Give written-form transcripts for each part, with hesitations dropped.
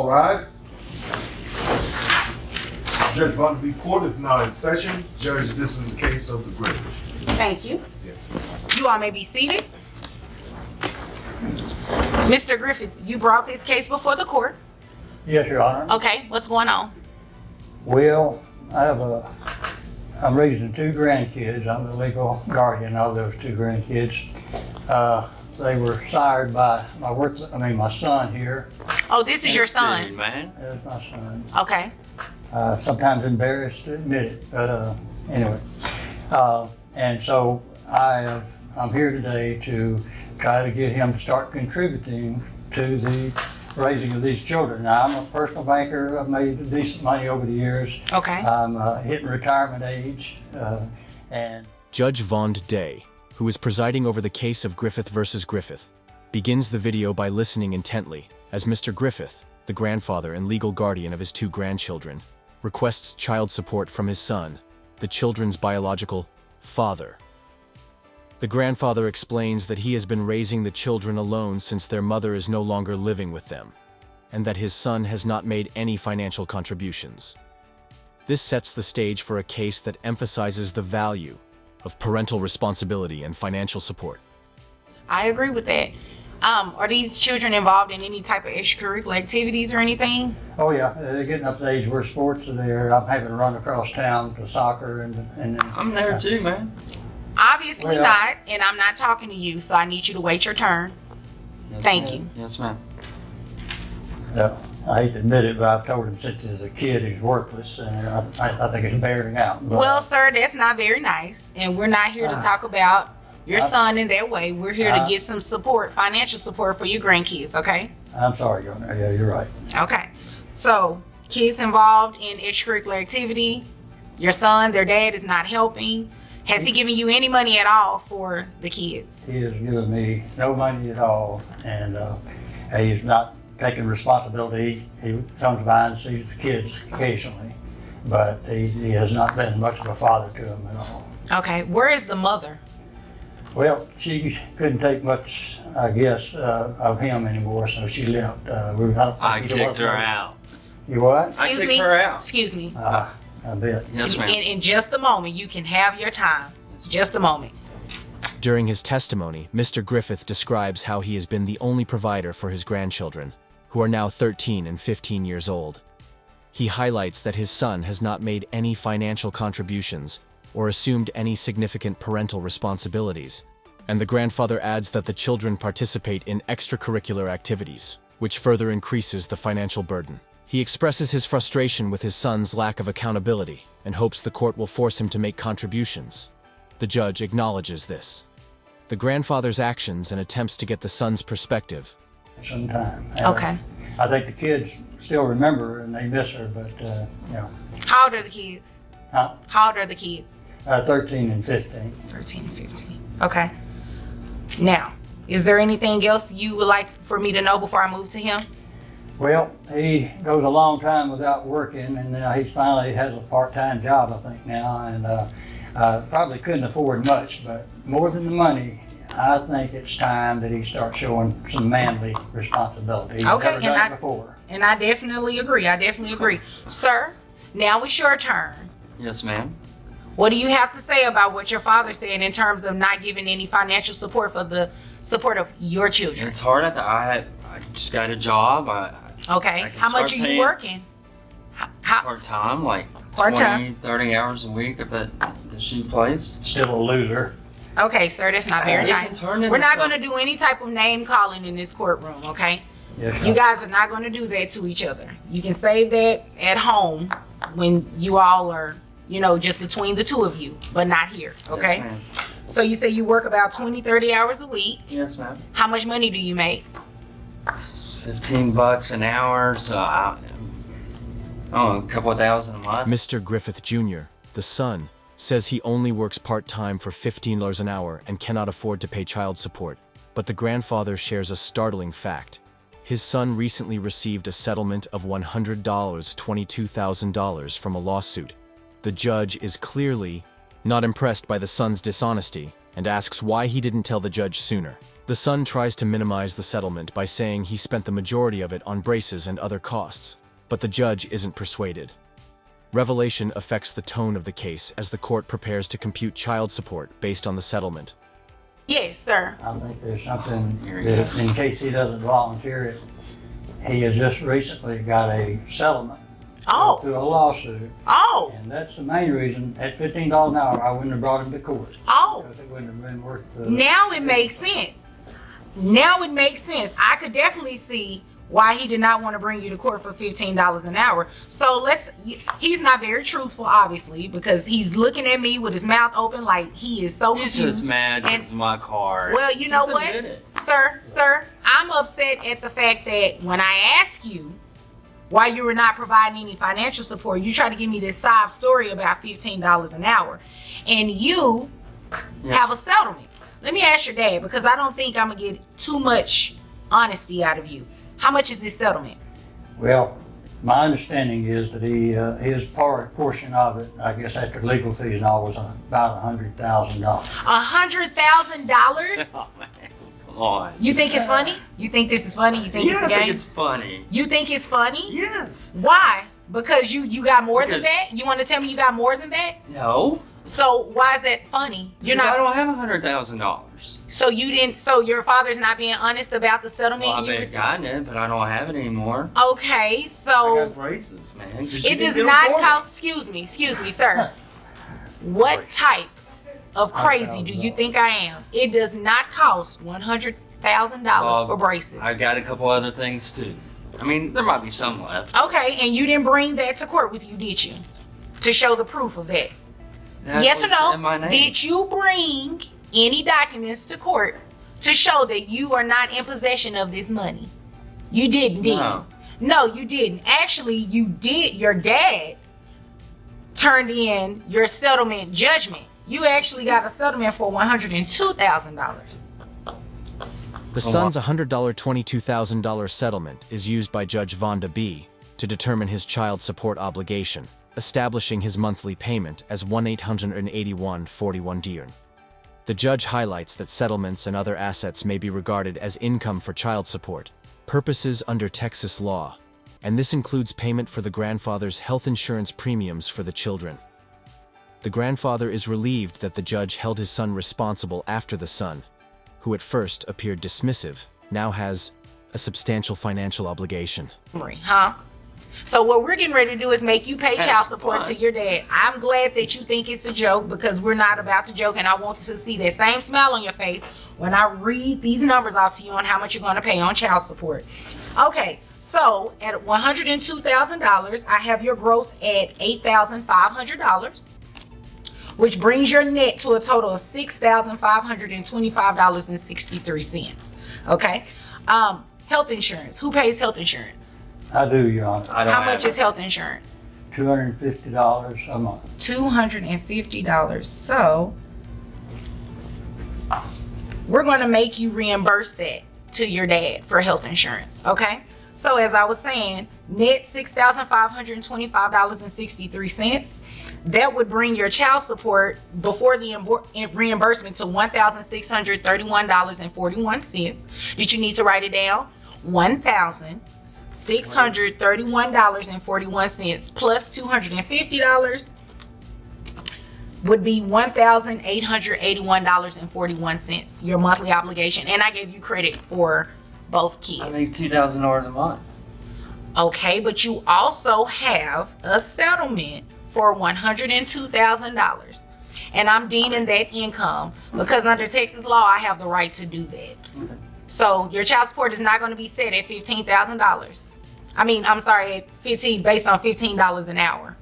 All rise. Judge Vanderbeek Court is now in session. Judge, this is the case of the Griffiths. Thank you. Yes. You all may be seated. Mr. Griffith, you brought this case before the court. Yes, Your Honor. Okay, what's going on? Well, I'm raising two grandkids. I'm the legal guardian of those two grandkids. They were sired by my son here. Oh, this is your son. Man. That's my son. Okay. Sometimes embarrassed to admit it, but anyway. And so I'm here today to try to get him to start contributing to the raising of these children. Now, I'm a personal banker. I've made decent money over the years. Okay. I'm hitting retirement age, and Judge Vaughn Day, who is presiding over the case of Griffith versus Griffith, begins the video by listening intently as Mr. Griffith, the grandfather and legal guardian of his two grandchildren, requests child support from his son, the children's biological father. The grandfather explains that he has been raising the children alone since their mother is no longer living with them, and that his son has not made any financial contributions. This sets the stage for a case that emphasizes the value of parental responsibility and financial support. I agree with that. Are these children involved in any type of extracurricular activities or anything? oh yeah, they're getting up to the age where sports are there. I'm having to run across town to soccer and I'm there too, man. Obviously Well- not, and I'm not talking to you, so I need you to wait your turn. Yes, Thank ma'am. you. Yes, ma'am. I hate to admit it, but I've told him since he's a kid he's worthless, and I think it's bearing out. But, Well, sir, that's not very nice, and we're not here to talk about your son in that way. We're here to get some support, financial support for your grandkids, okay? I'm sorry, Your Honor. Yeah, you're right. Okay. So, kids involved in extracurricular activity, your son, their dad is not helping. Has he given you any money at all for the kids? He has given me no money at all, and he's not taking responsibility. He comes by and sees the kids occasionally, but he has not been much of a father to them at all. Okay. Where is the mother? Well, she couldn't take much, I guess, of him anymore, so she left. I kicked her out. You what? Excuse kicked me. her out. Excuse me. I bet. Yes, ma'am. In just a moment, you can have your time. Just a moment. During his testimony, Mr. Griffith describes how he has been the only provider for his grandchildren, who are now 13 and 15 years old. He highlights that his son has not made any financial contributions or assumed any significant parental responsibilities, and the grandfather adds that the children participate in extracurricular activities, which further increases the financial burden. He expresses his frustration with his son's lack of accountability and hopes the court will force him to make contributions. The judge acknowledges this. The grandfather's actions and attempts to get the son's perspective. Sometime. Okay. I think the kids still remember her and they miss her, but, you know. How old are the kids? Huh? How old are the kids? 13 and 15. 13 and 15. Okay. Now, is there anything else you would like for me to know before I move to him? Well, he goes a long time without working, and now he finally has a part-time job, I think, now, and probably couldn't afford much, but more than the money, I think it's time that he starts showing some manly responsibility. He's Okay, never done it before. And I definitely agree. Sir, now it's your turn. Yes, ma'am. What do you have to say about what your father said in terms of not giving any financial support for the support of your children? It's hard. I just got a job. Okay. I can How much start are you paying working? How, part-time, like Part-time. 20, 30 hours a week at the shoe place. Still a loser. okay, sir, that's not very It can nice. turn into We're not going to something. do any type of name calling in this courtroom, okay? Yes, You guys are not going to do that to each other. You can save that at home when you all are, just between the two of you, but not here, okay? Yes, ma'am. So you say you work about 20, 30 hours a week. Yes, ma'am. How much money do you make? $15 an hour, so I don't know, a couple of thousand a month. Mr. Griffith Jr., the son, says he only works part-time for $15 an hour and cannot afford to pay child support. But the grandfather shares a startling fact. His son recently received a settlement of $100, $22,000 from a lawsuit. The judge is clearly not impressed by the son's dishonesty and asks why he didn't tell the judge sooner. The son tries to minimize the settlement by saying he spent the majority of it on braces and other costs, but the judge isn't persuaded. Revelation affects the tone of the case as the court prepares to compute child support based on the settlement. Yes, sir. I think there's something that, in case he doesn't volunteer it, he has just recently got a settlement Oh, through a lawsuit. oh, And that's the main reason, at $15 an hour, I wouldn't have brought him to court. oh. Because it wouldn't have been worth the... Now it makes sense. Now it makes sense. I could definitely see why he did not want to bring you to court for $15 an hour. So he's not very truthful, obviously, because he's looking at me with his mouth open like he is so He's confused. just mad And- it's my car. Well, you know Just what, admit it. sir, I'm upset at the fact that when I ask you why you were not providing any financial support, you try to give me this sob story about $15 an hour, and you have a settlement. Let me ask your dad, because I don't think I'm gonna get too much honesty out of you. How much is this settlement? Well, my understanding is that his portion of it, I guess after legal fees and all, was about $100,000. $100,000? Oh, man. Come on. You think it's funny? You think this is funny? You think Yeah, it's a I game? think it's funny. You think it's funny? Yes. Why? Because you got more than Because- that? You want to tell me you got more than that? No. So why is that funny? You're Because I not. don't have $100,000. So you didn't. So your father's not being honest about the settlement. Well, I've you been received? gotten it, but I don't have it anymore. Okay, I so got braces, man. 'cause you it didn't does get 'em not for me. cost. Excuse me, sir. What type of crazy do you think I am? It does not cost $100,000 for braces. I got a couple other things too. I mean, there might be some left. Okay, and you didn't bring that to court with you, did you? To show the proof of that. That Yes or was in my no? name. Did you bring any documents to court to show that you are not in possession of this money? You didn't, did No. you? No, you didn't. Actually, you did. Your dad turned in your settlement judgment. You actually got a settlement for $102,000. The son's $100 $22,000 settlement is used by Judge Vonda B. to determine his child support obligation, establishing his monthly payment as $1,881.41. The judge highlights that settlements and other assets may be regarded as income for child support purposes under Texas law, and this includes payment for the grandfather's health insurance premiums for the children. The grandfather is relieved that the judge held his son responsible after the son, who at first appeared dismissive, now has a substantial financial obligation. Huh? So what we're getting ready to do is make you pay child That's support fun. to your dad. I'm glad that you think it's a joke, because we're not about to joke, and I want to see that same smile on your face when I read these numbers out to you on how much you're going to pay on child support. Okay, so at $102,000, I have your gross at $8,500, which brings your net to a total of $6,525.63. Okay, health insurance. Who pays health insurance? I do, Your Honor. I don't How have much it. is health insurance? $250 a month. $250. So we're going to make you reimburse that to your dad for health insurance. Okay. So as I was saying, net $6,525.63. That would bring your child support before the reimbursement to $1,631.41. Did you need to write it down? $1,631.41 plus $250 would be $1,881.41, your monthly obligation. And I gave you credit for both kids. I make $2,000 a month. Okay, but you also have a settlement for $102,000. And I'm deeming that income because under Texas law, I have the right to do that. So your child support is not going to be set at $15,000. Based on $15 an hour.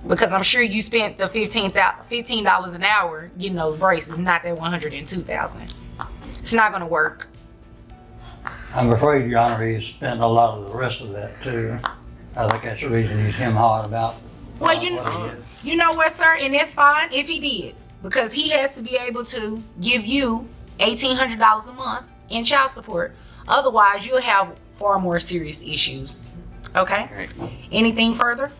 Because I'm sure you spent the $15 an hour getting those braces, not that $102,000. It's not going to work. I'm afraid, Your Honor, he's spent a lot of the rest of that too. I think that's the reason he's hawing about. Well, what he is. you know what, sir, and it's fine if he did, because he has to be able to give you $1,800 a month in child support. Otherwise, you'll have far more serious issues. Okay? Right. Anything further?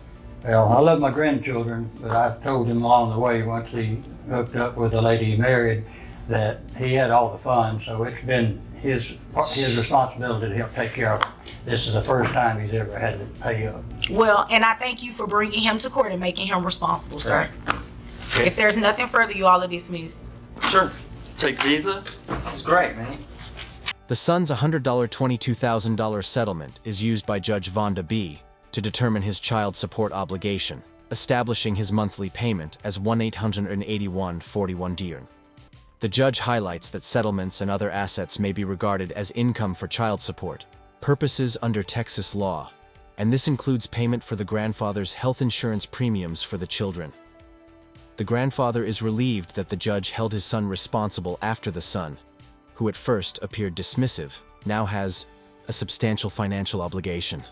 Well, I love my grandchildren, but I told him along the way once he hooked up with the lady he married that he had all the funds, so it's been his responsibility to help take care of it. This is the first time he's ever had to pay up. Well, and I thank you for bringing him to court and making him responsible, sir. Okay. If there's nothing further, you all are dismissed. Sure. Take Visa. This is great, man. The son's $100 $22,000 settlement is used by Judge Vonda B. to determine his child support obligation, establishing his monthly payment as $1,881.41. The judge highlights that settlements and other assets may be regarded as income for child support purposes under Texas law, and this includes payment for the grandfather's health insurance premiums for the children. The grandfather is relieved that the judge held his son responsible after the son, who at first appeared dismissive, now has a substantial financial obligation.